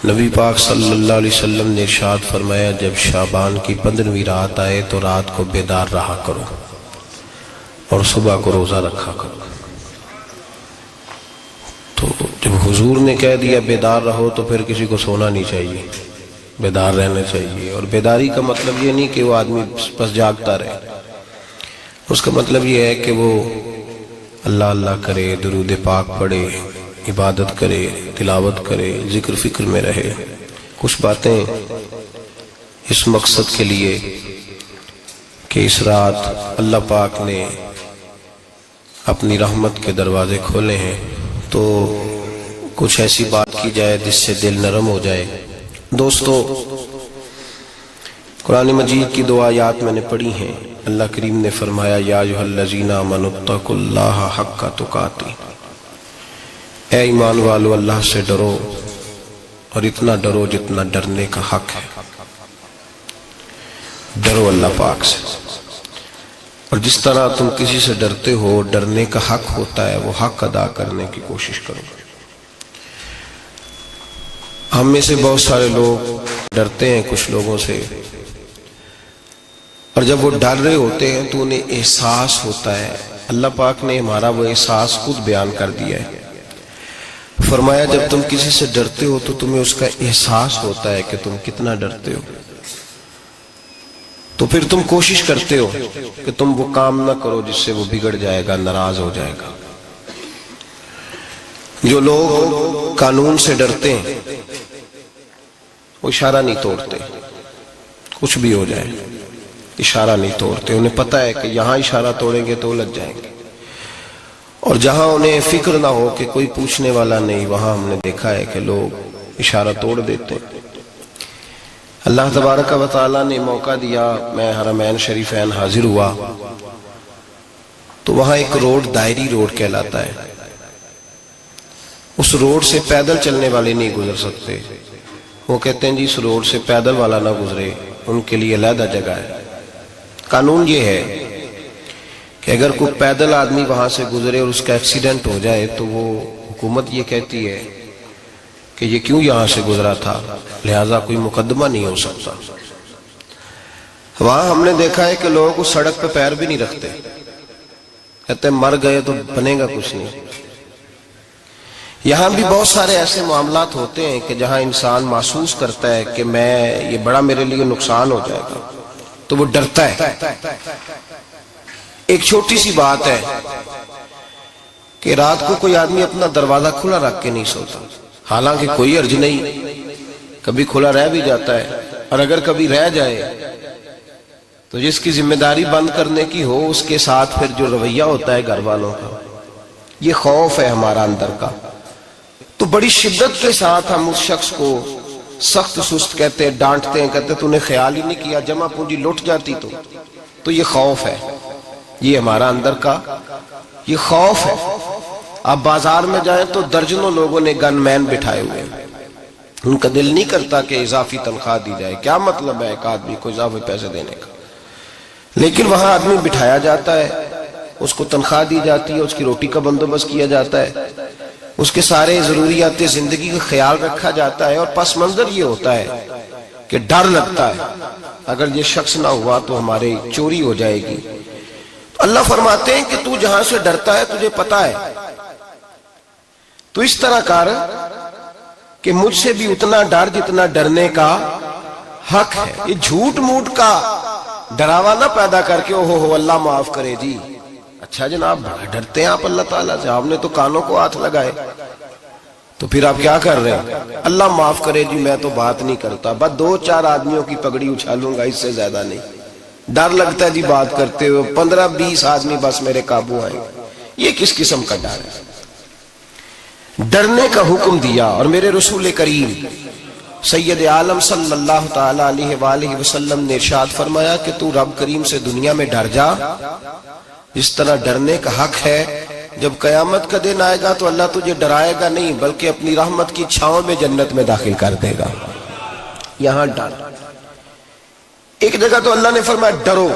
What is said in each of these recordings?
نبی پاک صلی اللہ علیہ وسلم نے ارشاد فرمایا، جب شعبان کی 15ویں رات آئے تو رات کو بیدار رہا کرو اور صبح کو روزہ رکھا کرو۔ تو جب حضور نے کہہ دیا بیدار رہو تو پھر کسی کو سونا نہیں چاہیے، بیدار رہنا چاہیے۔ اور بیداری کا مطلب یہ نہیں کہ وہ آدمی بس جاگتا رہے، اس کا مطلب یہ ہے کہ وہ اللہ اللہ کرے، درود پاک پڑھے، عبادت کرے، تلاوت کرے، ذکر فکر میں رہے۔ کچھ باتیں اس مقصد کے لیے کہ اس رات اللہ پاک نے اپنی رحمت کے دروازے کھولے ہیں، تو کچھ ایسی بات کی جائے جس سے دل نرم ہو جائے۔ دوستو، قرآن مجید کی دو آیات میں نے پڑھی ہیں۔ اللہ کریم نے فرمایا، یا ایھا الذین آمنوا اتقوا اللہ حق تقاتہ، اے ایمان والو اللہ سے ڈرو اور اتنا ڈرو جتنا ڈرنے کا حق ہے۔ ڈرو اللہ پاک سے، اور جس طرح تم کسی سے ڈرتے ہو، ڈرنے کا حق ہوتا ہے، وہ حق ادا کرنے کی کوشش کرو۔ ہم میں سے بہت سارے لوگ ڈرتے ہیں کچھ لوگوں سے، اور جب وہ ڈر رہے ہوتے ہیں تو انہیں احساس ہوتا ہے۔ اللہ پاک نے ہمارا وہ احساس خود بیان کر دیا ہے۔ فرمایا، جب تم کسی سے ڈرتے ہو تو تمہیں اس کا احساس ہوتا ہے کہ تم کتنا ڈرتے ہو، تو پھر تم کوشش کرتے ہو کہ تم وہ کام نہ کرو جس سے وہ بگڑ جائے گا، ناراض ہو جائے گا۔ جو لوگ قانون سے ڈرتے ہیں وہ اشارہ نہیں توڑتے، کچھ بھی ہو جائے اشارہ نہیں توڑتے۔ انہیں پتہ ہے کہ یہاں اشارہ توڑیں گے تو الجھ جائیں گے، اور جہاں انہیں فکر نہ ہو کہ کوئی پوچھنے والا نہیں، وہاں ہم نے دیکھا ہے کہ لوگ اشارہ توڑ دیتے ہیں۔ اللہ تبارک و تعالیٰ نے موقع دیا، میں حرمین شریفین حاضر ہوا تو وہاں ایک روڈ دائری روڈ کہلاتا ہے۔ اس روڈ سے پیدل چلنے والے نہیں گزر سکتے۔ وہ کہتے ہیں جی اس روڈ سے پیدل والا نہ گزرے، ان کے لیے علیحدہ جگہ ہے۔ قانون یہ ہے کہ اگر کوئی پیدل آدمی وہاں سے گزرے اور اس کا ایکسیڈنٹ ہو جائے تو وہ حکومت یہ کہتی ہے کہ یہ کیوں یہاں سے گزرا تھا، لہٰذا کوئی مقدمہ نہیں ہو سکتا۔ وہاں ہم نے دیکھا ہے کہ لوگ اس سڑک پہ پیر بھی نہیں رکھتے، کہتے ہیں مر گئے تو بنے گا کچھ نہیں۔ یہاں بھی بہت سارے ایسے معاملات ہوتے ہیں کہ جہاں انسان محسوس کرتا ہے کہ یہ بڑا میرے لیے نقصان ہو جائے گا، تو وہ ڈرتا ہے۔ ایک چھوٹی سی بات ہے کہ رات کو کوئی آدمی اپنا دروازہ کھلا رکھ کے نہیں سوتا، حالانکہ کوئی حرج نہیں، کبھی کھلا رہ بھی جاتا ہے، اور اگر کبھی رہ جائے تو جس کی ذمہ داری بند کرنے کی ہو اس کے ساتھ پھر جو رویہ ہوتا ہے گھر والوں کا، یہ خوف ہے ہمارا اندر کا، تو بڑی شدت کے ساتھ ہم اس شخص کو سخت سست کہتے ہیں، ڈانٹتے ہیں، کہتے ہیں تو نے خیال ہی نہیں کیا، جمع پونجی لٹ جاتی تو یہ خوف ہے، یہ ہمارا اندر کا یہ خوف ہے۔ آپ بازار میں جائیں تو درجنوں لوگوں نے گن مین بٹھائے ہوئے ہیں، ان کا دل نہیں کرتا کہ اضافی تنخواہ دی جائے، کیا مطلب ہے ایک آدمی کو اضافی پیسے دینے کا، لیکن وہاں آدمی بٹھایا جاتا ہے، اس کو تنخواہ دی جاتی ہے، اس کی روٹی کا بندوبست کیا جاتا ہے، اس کے سارے ضروریات زندگی کا خیال رکھا جاتا ہے، اور پس منظر یہ ہوتا ہے کہ ڈر لگتا ہے اگر یہ شخص نہ ہوا تو ہماری چوری ہو جائے گی۔ اللہ فرماتے ہیں کہ تو جہاں سے ڈرتا ہے تجھے پتا ہے، تو اس طرح کر کہ مجھ سے بھی اتنا ڈر جتنا ڈرنے کا حق ہے۔ یہ جھوٹ موٹ کا ڈراوا نہ پیدا کر کے اوہ اللہ معاف کرے جی، اچھا جناب بڑا ڈرتے ہیں آپ اللہ تعالیٰ سے، آپ نے تو کانوں کو ہاتھ لگائے، تو پھر آپ کیا کر رہے ہیں؟ اللہ معاف کرے جی میں تو بات نہیں کرتا، بس 2-4 آدمیوں کی پگڑی اچھالوں گا، اس سے زیادہ نہیں۔ ڈر لگتا ہے جی بات کرتے ہوئے، 15-20 آدمی بس میرے قابو آئیں، یہ کس قسم کا ڈر ہے؟ ڈرنے کا حکم دیا، اور میرے رسول کریم سید عالم صلی اللہ تعالی علیہ وآلہ وسلم نے ارشاد فرمایا کہ تو رب کریم سے دنیا میں ڈر جا جس طرح ڈرنے کا حق ہے۔ جب قیامت کا دن آئے گا تو اللہ تجھے ڈرائے گا نہیں بلکہ اپنی رحمت کی چھاؤں میں جنت میں داخل کر دے گا۔ یہاں ڈر، ایک جگہ تو اللہ نے فرمایا ڈرو،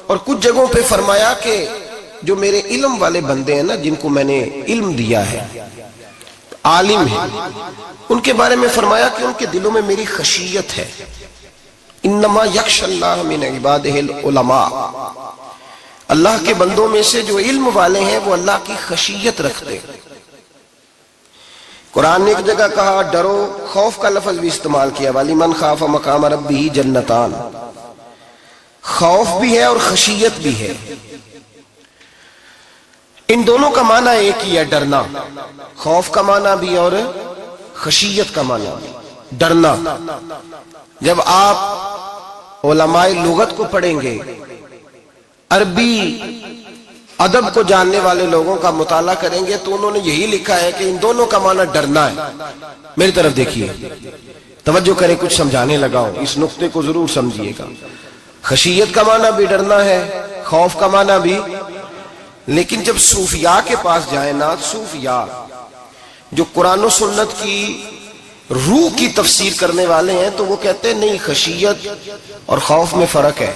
اور کچھ جگہوں پہ فرمایا کہ جو میرے علم والے بندے ہیں نا، جن کو میں نے علم دیا ہے، عالم ہیں، ان کے بارے میں فرمایا کہ ان کے دلوں میں میری خشیت ہے. انما یخشی اللہ من عبادہ العلماء، اللہ کے بندوں میں سے جو علم والے ہیں وہ اللہ کی خشیت رکھتے ہیں. قرآن نے ایک جگہ کہا ڈرو، خوف کا لفظ بھی استعمال کیا، وَلِمَنْ خَافَ مَقَامَ رَبِّهِ جَنَّتَانِ، خوف بھی ہے اور خشیت بھی ہے. ان دونوں کا معنی ایک ہی ہے، ڈرنا. خوف کا معنی بھی اور خشیت کا معنی بھی، ڈرنا. جب آپ علماء لغت کو پڑھیں گے، عربی ادب کو جاننے والے لوگوں کا مطالعہ کریں گے، تو انہوں نے یہی لکھا ہے کہ ان دونوں کا معنی ڈرنا ہے. میری طرف دیکھیے، توجہ کریں، کچھ سمجھانے لگا ہوں، اس نقطے کو ضرور سمجھیے گا. خشیت کا معنی بھی ڈرنا ہے، خوف کا معنی بھی. لیکن جب صوفیاء کے پاس جائیں نا، صوفیاء جو قرآن و سنت کی روح کی تفسیر کرنے والے ہیں، تو وہ کہتے ہیں نہیں، خشیت اور خوف میں فرق ہے.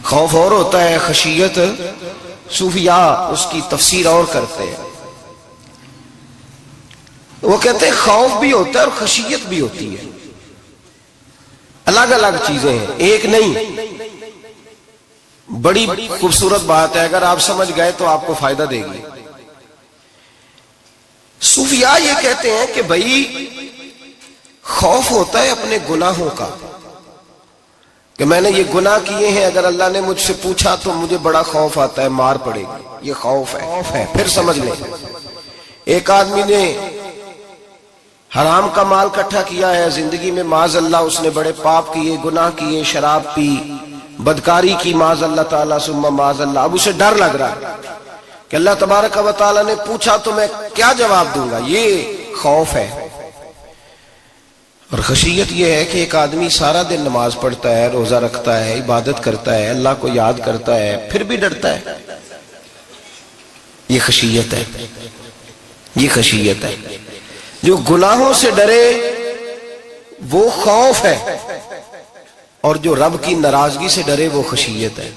خوف اور ہوتا ہے، خشیت صوفیاء اس کی تفسیر اور کرتے ہیں. وہ کہتے ہیں خوف بھی ہوتا ہے اور خشیت بھی ہوتی ہے، الگ الگ چیزیں ہیں، ایک نہیں. بڑی خوبصورت بات ہے، اگر آپ سمجھ گئے تو آپ کو فائدہ دے گی. صوفیاء یہ کہتے ہیں کہ بھائی خوف ہوتا ہے اپنے گناہوں کا، کہ میں نے یہ گناہ کیے ہیں، اگر اللہ نے مجھ سے پوچھا تو مجھے بڑا خوف آتا ہے، مار پڑے گی، یہ خوف ہے. پھر سمجھ لیں، ایک آدمی نے حرام کا مال اکٹھا کیا ہے زندگی میں، معاذ اللہ اس نے بڑے پاپ کیے، گناہ کیے، شراب پی، بدکاری کی، معاذ اللہ تعالیٰ ثم معاذ اللہ. اب اسے ڈر لگ رہا ہے کہ اللہ تبارک و تعالیٰ نے پوچھا تو میں کیا جواب دوں گا. یہ خوف ہے. اور خشیت یہ ہے کہ ایک آدمی سارا دن نماز پڑھتا ہے، روزہ رکھتا ہے، عبادت کرتا ہے، اللہ کو یاد کرتا ہے، پھر بھی ڈرتا ہے. یہ خشیت ہے، یہ خشیت ہے. جو گناہوں سے ڈرے وہ خوف ہے، اور جو رب کی ناراضگی سے ڈرے وہ خشیت ہے.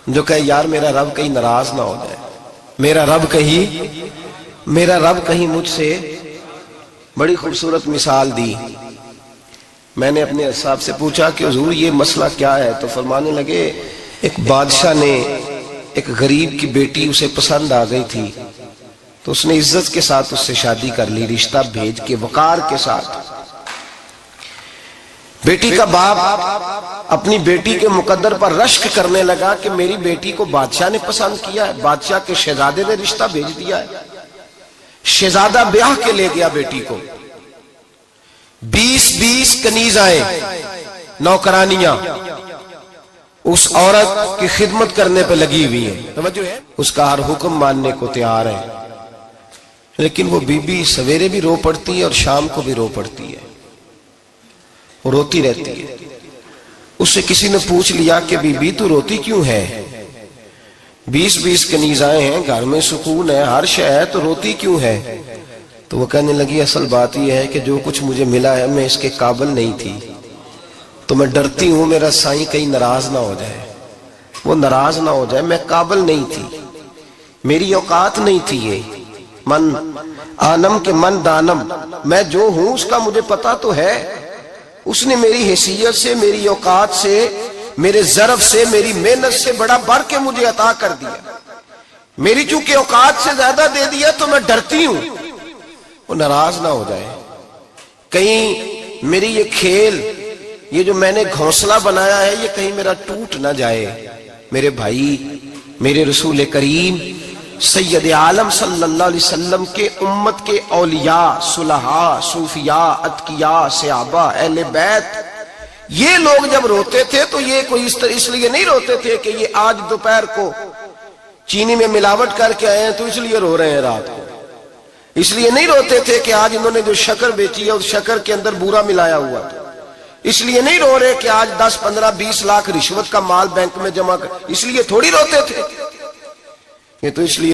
جو کہے یار میرا رب کہیں ناراض نہ ہو جائے، میرا رب کہیں مجھ سے. بڑی خوبصورت مثال دی. میں نے اپنے صاحب سے پوچھا کہ حضور یہ مسئلہ کیا ہے، تو فرمانے لگے ایک بادشاہ نے ایک غریب کی بیٹی اسے پسند آ گئی تھی، تو اس نے عزت کے ساتھ اس سے شادی کر لی، رشتہ بھیج کے وقار کے ساتھ. بیٹی کا باپ اپنی بیٹی کے مقدر پر رشک کرنے لگا کہ میری بیٹی کو بادشاہ نے پسند کیا ہے، بادشاہ کے شہزادے نے رشتہ بھیج دیا ہے. شہزادہ بیاہ کے لے گیا بیٹی کو. 20 کنیزائیں، نوکرانیاں اس عورت کی خدمت کرنے پہ لگی ہوئی ہیں، اس کا ہر حکم ماننے کو تیار ہے. لیکن وہ بی بی سویرے بھی رو پڑتی ہے اور شام کو بھی رو پڑتی ہے، وہ روتی رہتی ہے. اس سے کسی نے پوچھ لیا کہ بی بی تو روتی کیوں ہے؟ 20 کنیزائیں ہیں، گھر میں سکون ہے، ہر شے ہے، تو روتی کیوں ہے؟ تو وہ کہنے لگی اصل بات یہ ہے کہ جو کچھ مجھے ملا ہے میں اس کے قابل نہیں تھی، تو میں ڈرتی ہوں میرا سائیں کہیں ناراض نہ ہو جائے، وہ ناراض نہ ہو جائے. میں قابل نہیں تھی، میری اوقات نہیں تھی. یہ من آنم کے من دانم، میں جو ہوں اس کا مجھے پتا تو ہے. اس نے میری حیثیت سے، میری اوقات سے، میرے ظرف سے، میری محنت سے بڑا بڑھ کے مجھے عطا کر دیا. میری چونکہ اوقات سے زیادہ دے دیا تو میں ڈرتی ہوں وہ ناراض نہ ہو جائے، کہیں میری یہ کھیل، یہ جو میں نے گھونسلہ بنایا ہے، یہ کہیں میرا ٹوٹ نہ جائے. میرے بھائی، میرے رسول کریم سید عالم صلی اللہ علیہ وسلم کے امت کے اولیاء، صلحاء، صوفیاء، اتقیاء، صحابہ، اہل بیت، یہ لوگ جب روتے تھے تو یہ کوئی اس لیے نہیں روتے تھے کہ یہ آج دوپہر کو چینی میں ملاوٹ کر کے آئے ہیں تو اس لیے رو رہے ہیں رات کو. اس لیے نہیں روتے تھے کہ آج انہوں نے جو شکر بیچی ہے اس شکر کے اندر بورا ملایا ہوا تھا. اس لیے نہیں رو رہے کہ آج 10 15 20 لاکھ رشوت کا مال بینک میں جمع کر، اس لیے تھوڑی روتے تھے. یہ تو اس لیے